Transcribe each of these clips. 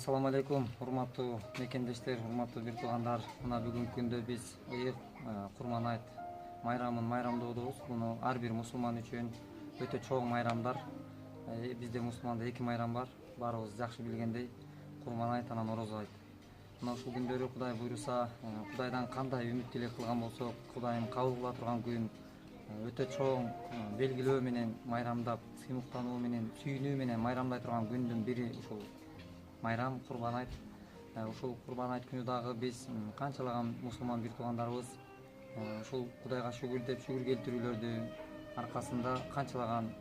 Assalamu алейкум, урматтуу мекендештер, урматтуу бир туугандар. Мына бүгүнкү күндө биз ыйык Курман айт майрамын майрамдоодобуз. Буну ар бир мусулман үчүн өтө чоң майрамдар. Бизде мусулманда эки майрам бар. Баарыбыз жакшы билгендей, Курман айт анан Орозо айт. Мына ушул күндөрү Кудай буйруса, Кудайдан кандай үмүт тилек кылган болсок, Кудайым кабыл кыла турган күн, өтө чоң белгилөө менен майрамдап, сыймыктануу менен, сүйүнүү менен майрамдай турган күндүн бири ушул майрам Курбан айт. Ушул Курбан айт күнү дагы биз канчалаган мусулман бир туугандарыбыз ушул Кудайга шүгүр деп шүгүр келтирүүлөрдүн аркасында канчалаган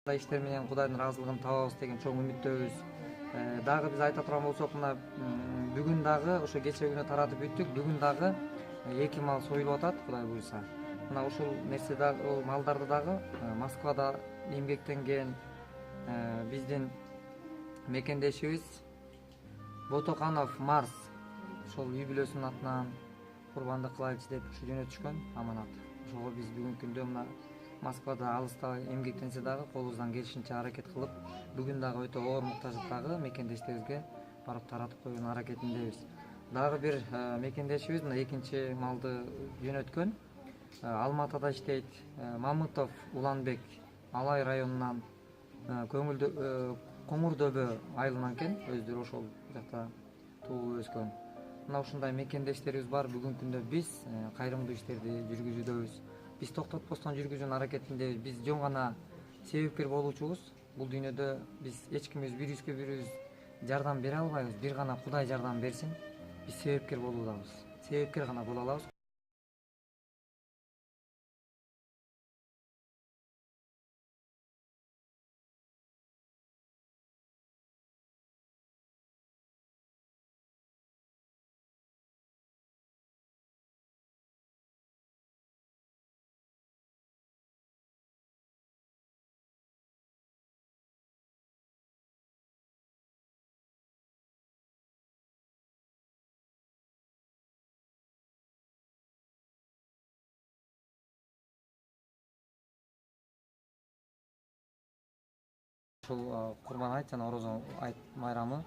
иштер менен Кудайдын ыраазылыгын табабыз деген чоң үмүттөбүз. Дагы биз айта турган болсок, мына бүгүн дагы ошо кече күнү таратып бүттүк. Бүгүн дагы 2 мал союлуп атат, Кудай буйруса. Мына ушул нерсе дагы, малдарды дагы Москвада эмгектенген биздин мекендешибиз Ботоканов Марс ошол үй бүлөсүнүн атынан курбандык кылайынчы деп жөнөтүшкөн аманат. Ошого биз бүгүнкү күндө мына Москвада алыста эмгектенсе дагы колубуздан келишинче аракет кылып, бүгүн дагы өтө оор муктаждыктагы мекендештерибизге барып таратып коюунун аракетиндебиз. Дагы бир мекендешибиз мына экинчи малды жөнөткөн. Алматыда иштейт. Мамытов Уланбек Алай районунан Коңурдөбө айылынан экен, өздөрү ошол жакта туулуп өскөн. Мына ушундай мекендештерибиз бар. Бүгүнкү күндө биз кайрымдуу иштерди жүргүзүүдөбүз. Биз токтотпостон жүргүзүүнүн аракетиндебиз. Биз жөн гана себепкер болуучубуз. Бул дүйнөдө биз эч кимибиз бирибизге бирибиз жардам бере албайбыз. Бир гана Кудай жардам берсин. Биз себепкер болуудабыз. Себепкер гана боло алабыз. Ушул Курман айт жана Орозо айт майрамы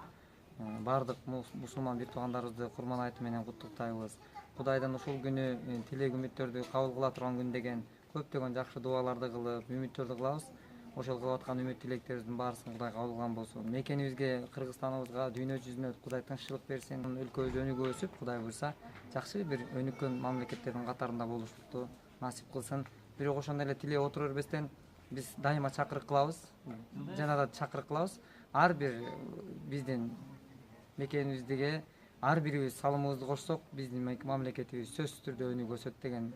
баардык мусулман бир туугандарыбызды Курман айты менен куттуктайбыз. Кудайдан ушул күнү тилек үмүттөрдү кабыл кыла турган күн деген көптөгөн жакшы дубаларды кылып, үмүттөрдү кылабыз. ошол кылып аткан үмүт тилектерибиздин баарысын Кудай кабыл кылган болсун. Мекенибизге, Кыргызстаныбызга, дүйнө жүзүнө Кудай тынччылык берсин. Өлкөбүз өнүгүп өсүп, Кудай буйрса, жакшы бир өнүккөн мамлекеттердин катарында болуштукту насип кылсын. Бирок ошондой эле тилеп отура бербестен биз дайыма чакырык кылабыз. Жана да чакырык кылабыз. Ар бир биздин мекенибиздеги ар бирибиз салымыбызды кошсок, биздин мамлекетибиз сөзсүз түрдө өнүгүп өсөт деген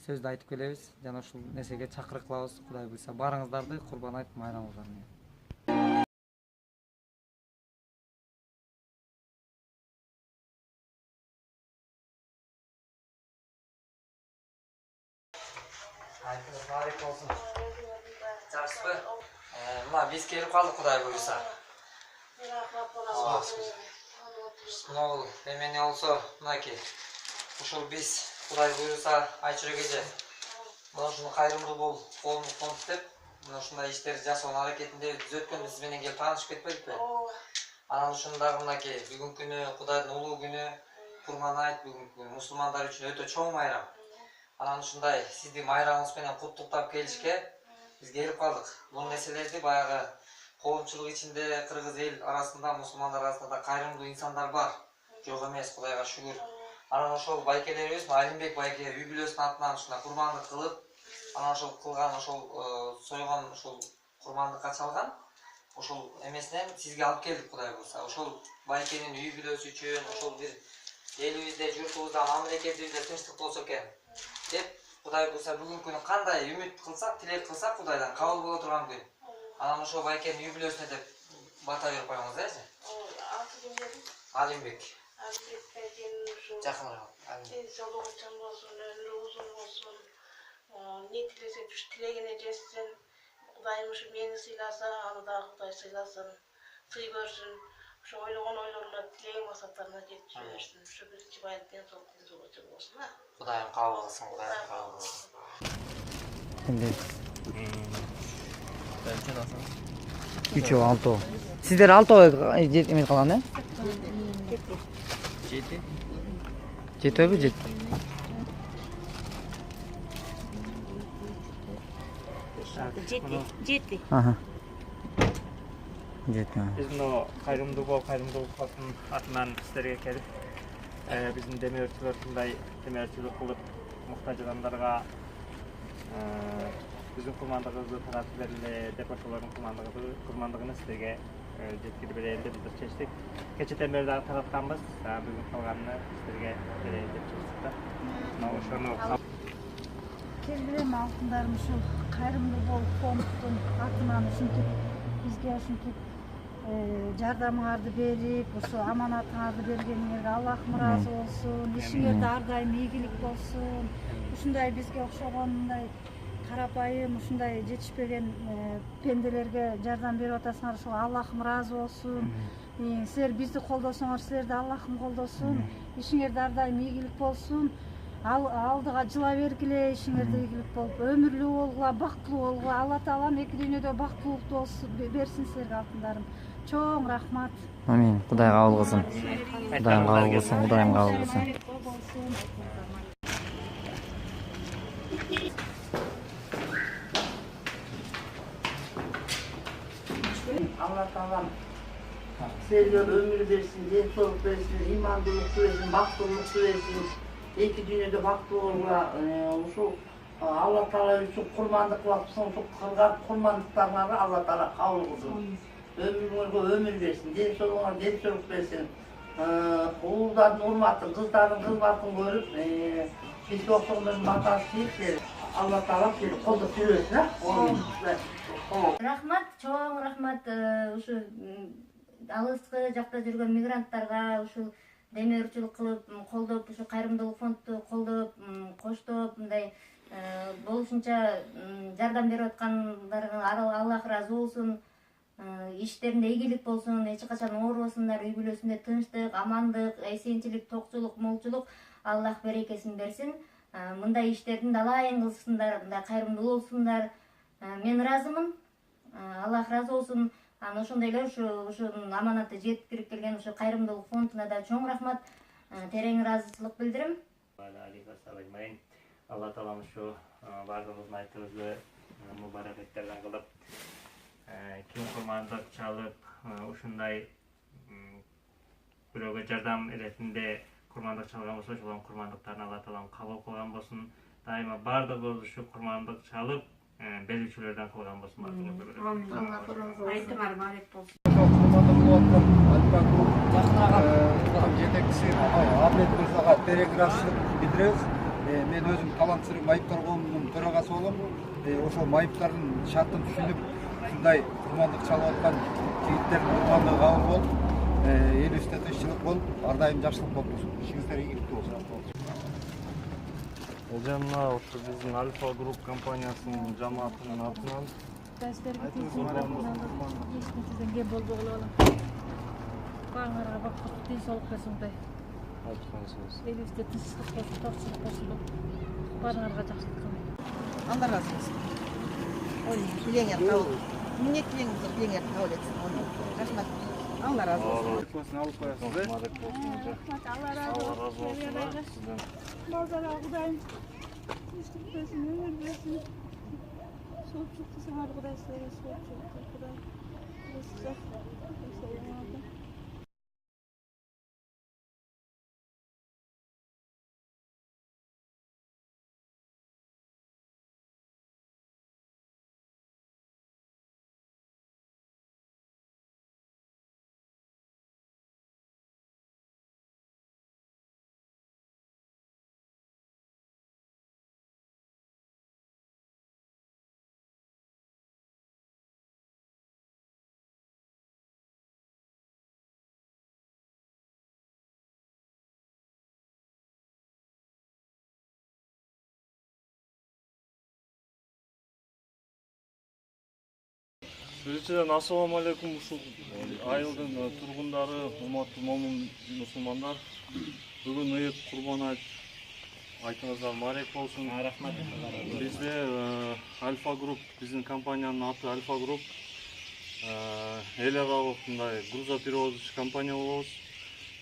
сөздү айтып келебиз. Жана ушул нерсеге чакырык кылабыз. Кудай буйрса, баарыңыздарды курбан айт майрамыңыздар менен. Айтыңыз барик болсун. Жакшысызбы? Мына биз келип калдык, Кудай буйрса. Мынау эмне болсо, мынакей. Ушул биз Кудай буйрса Айчүрөк эже. Мына ушуну кайрымдуу бол, коомдук фонд деп, мына ушундай иштерди жасоонун аракетинде биз өткөндө сиз менен келип таанышып кетпедикпи? Анан ушундагы мынакей бүгүнкү күнү Кудайдын улуу күнү, Курман айт бүгүнкү күнү мусулмандар үчүн өтө чоң майрам. Анан ушундай сизди майрамыңыз менен куттуктап келишке биз келип калдык. Бул нерселерди баягы коомчулук ичинде кыргыз эл арасында, мусулмандар арасында кайрымдуу инсандар бар. Жок эмес, Кудайга шүгүр. Анан ошол байкелерибиз, Алимбек байке үй бүлөсүнүн атынан ушундай курмандык кылып, анан ошол кылган ошол сойгон ошол курмандыкка чалган ошол эмесинен сизге алып келдик, Кудай буйрса. Ошол байкенин үй бүлөсү үчүн, ошол бир элибизде, журтубузда, мамлекетибизде тынчтык болсо экен деп, Кудай буйрса бүгүнкү күнү кандай үмүт кылсак, тилек кылсак Кудайдан кабыл боло турган күн. Анан ошол байкенин үй бүлөсүнө деп бата берип коюңуз, эже? Алимбек. Алимбек байкенин ушул жакыныраак. Денсаулыгы чың болсун, өмүрү узун болсун. Не тилесе ушу тилегине жетсин. Кудайым ушу мени сыйласа, аны дагы Кудай сыйласын, сый көрсүн. Ушу ойлогон ойлоруна, тилеген максаттарына жетип жиберсин. Ушу биринчи бай денсаулыгы чың болсун, а? Кудайым кабыл кылсын, Кудайым кабыл кылсын. Үчөө, алтоо. Сиздер алтоо эме калган, э? Жети. Жетөбү, жети. Жети. Аха. Жети. Биз мына кайрымдуу фондунун атынан сиздерге келип, биздин демөөрчүлөр демөөрчүлүк кылып муктаж адамдарга биздин курмандыгыбызды таратып берели деп ошолордун курмандыгын сиздерге жеткирип берели деп биздер чечтик. Кечеден бери дагы таратканбыз, бүгүн калганын сиздерге берели деп чечтик да. Мына ошону Келбирем алтындарым ушул кайрымдуу болуп фонддун атынан ушинтип бизге ушинтип жардамыңарды берип, ушу аманатыңарды бергениңерге Аллахым ыраазы болсун. Ишиңерде ар дайым ийгилик болсун. Ушундай бизге окшогон мындай карапайым, ушундай жетишпеген пенделерге жардам берип атасыңар, ошого Аллахым ыраазы болсун. Силер бизди колдосоңор, силерди Аллахым колдосун. Ишиңерде ар дайым ийгилик болсун. Алдыга жыла бергиле, ишиңерде ийгилик болуп, өмүрлүү болгула, бактылуу болгула. Алла Таалам эки дүйнөдө бактылуулукту берсин силерге алтындарым. Чоң рахмат. Амин. Кудай кабыл кылсын. Кудайым кабыл кылсын, Кудайым кабыл кылсын. Алла Таалам силерге өмүр берсин, денсаулык берсин, имандуулукту берсин, бактылуулукту берсин. Эки дүйнөдө бактылуу болгула. Ушул Алла Таала үчүн курмандык кылапсың, ушул кылган курмандыктарыңарды Алла Таала кабыл кылсын. Өмүрүңөргө өмүр берсин, денсаулугуңарга денсаулук берсин. Уулдардын урматын, кыздардын кызматын көрүп, бизге окшогондордун батасы тийип, Алла Таала силерди колдоп жүрөсүн, а? Рахмат, чоң рахмат ушу алыскы жакта жүргөн мигранттарга ушу демөөрчүлүк кылып, колдоп, ушу кайрымдуулук фондду колдоп, коштоп, мындай болушунча жардам берип аткандарга Аллах ыраазы болсун. Иштеринде ийгилик болсун, эч качан оорубасындар, үй бүлөсүндө тынчтык, амандык, эсенчилик, токчулук, молчулук Аллах берекесин берсин. Мындай иштердин далайын кылсындар, мындай кайрымдуу болсундар. Мен ыраазымын. Аллах ыраазы болсун. Анан ошондой эле ушунун аманатты жеткирип келген ушу кайрымдуулук фондуна да чоң рахмат, терең ыраазычылык билдирем. Алла Таалам ушу бардыгыбыздын айтыбызды мубарак аракеттерин кылып, ким курмандык чалып, ушундай бирөөгө жардам иретинде курмандык чалган болсо, ошол курмандыктарын Алла таалам кабыл кылган болсун. Дайыма бардыгыбыз ушу курмандык чалып, берүүчүлөрдөн кылган болсун. Айтыңар барек болсун. Курмандык кылып аткан жетекчиси Ахмет Мырзага терең ыраазычылык билдиребиз. Мен өзүм талантсыз майыптар коомунун төрагасы болом. Ошол майыптардын шартын түшүнүп, ушундай курмандык чалып аткан жигиттердин курмандыгы кабыл болуп, элибизде тынччылык болуп, ар дайым жакшылык болуп турсун. Ишиңиздер ийгиликтүү болсун. Жана ошо биздин Альфа Групп компаниясынын жамаатынын атынан Дәстерге ешкімсізден кем болбоғылы болам. Бағыңарға бақыт, денсаулық берсін Құдай. айткан сөз. Елімізде тыныштық болсын, тоқсыздық болсын. Барыңарға жақсылық қылмай. Allah razı olsun. Onu bilen kavul. Minnetliğinizi bilen kavul etsin onu. Rahmet. Allah razı olsun. Allah razı olsun. Bazara Құдайым тыныштық берсін, өмір берсін. Соғып сыңар Құдай сіздерге соғып Құдай. Биринчиден ассаламу алейкум, ушул айылдын тургундары, урматтуу момун мусулмандар. Бүгүн ыйык Курбан айт, айтыңыздар марек болсун. Рахмат. Бизде Альфа Групп, биздин компаниянын аты Альфа Групп. Эл аралык грузоперевозчу компания болобуз.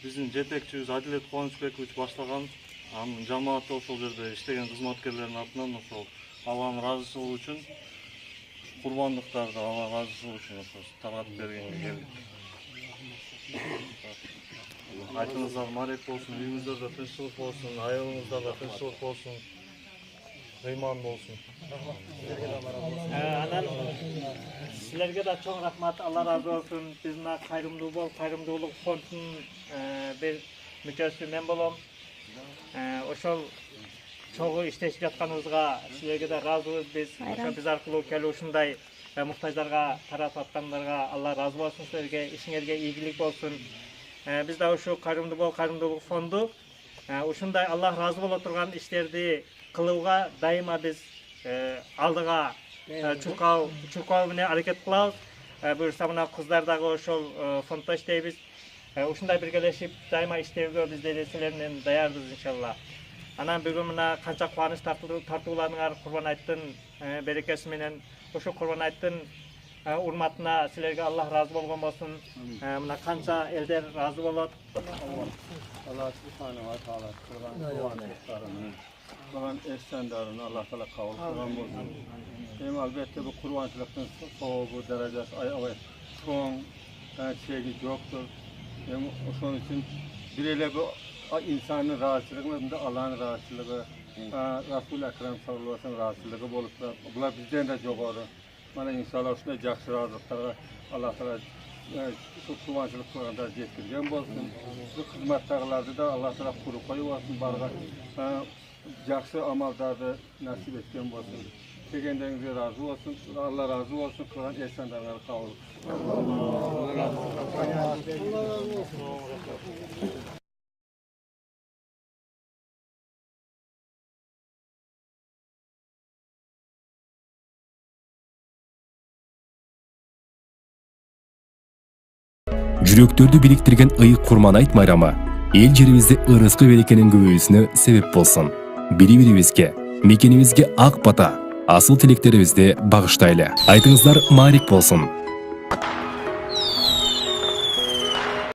Биздин жетекчибиз Адилет Кубанычбекович баштаган. Анын жамааты ошол жерде иштеген кызматкерлердин атынан ошол Алланын ыраазычылыгы үчүн курбандыктарды Алла ыраазычылыгы үчүн ошо таратып бергенге келдик. Айтыңыздар марек болсун, үйүңүздөрдө тынччылык болсун, айылыңыздарда тынччылык болсун, ыйман болсун. Анан силерге да чоң рахмат, Алла разы болсун. Биз мына кайрымдуулук фондунун бир мүчөсү мен болом. Ошол чогуу иштешип жатканыбызга силерге да ыраазыбыз. Биз аркылуу келип ушундай муктаждарга таратып аткандарга Алла разы болсун, силерге ишиңерге ийгилик болсун. Биз да ушу кайрымдуулук фонду ушундай Алла разы боло турган иштерди кылууга дайыма биз алдыга чуркоо менен аракет кылабыз. Буюрса мына кыздар дагы ошол фонддо иштейбиз. Ушундай биргелешип дайыма иштөөгө биздер силерден даярбыз иншалла. Анан бүгүн мына канча кубаныч тартууларыңар Курбан айттын берекеси менен ошо Курбан айттын урматына силерге Алла разы болгон болсун. Мына канча элдер разы болот. Allah subhanahu wa ta'ala kılgan ehsanlarını Allah Teala kabul kılgan olsun. Hem elbette bu kurbançılıktan soğuğu derecesi çoğun şeyi yoktur. Hem onun için bireyle bu insanın rahatsızlığı da Allah'ın rahatsızlığı, Resul-i Ekrem sallallahu aleyhi ve sellem rahatsızlığı bolup da bunlar bizden de çok olur. Bana inşallah şuna jakşı razılıklara Allah Teala şu kurbançılık kuranda yetkirgen bolsun. Bu hizmetlerlerde de Allah Teala kuru koyup olsun, barga jakşı amallarda nasip etken bolsun. Çekenlerinize razı olsun, Allah razı olsun, Kur'an ehsanlarına kabul. Allah razı olsun. Жүрөктөрдү бириктирген ыйык Курман айт майрамы эл жерибизде ырыскы берекенин көбөйүүсүнө себеп болсун. Бири-бирибизге, мекенибизге ак бата, асыл тилектерибизди багыштайлы. Айтыңыздар марек болсун.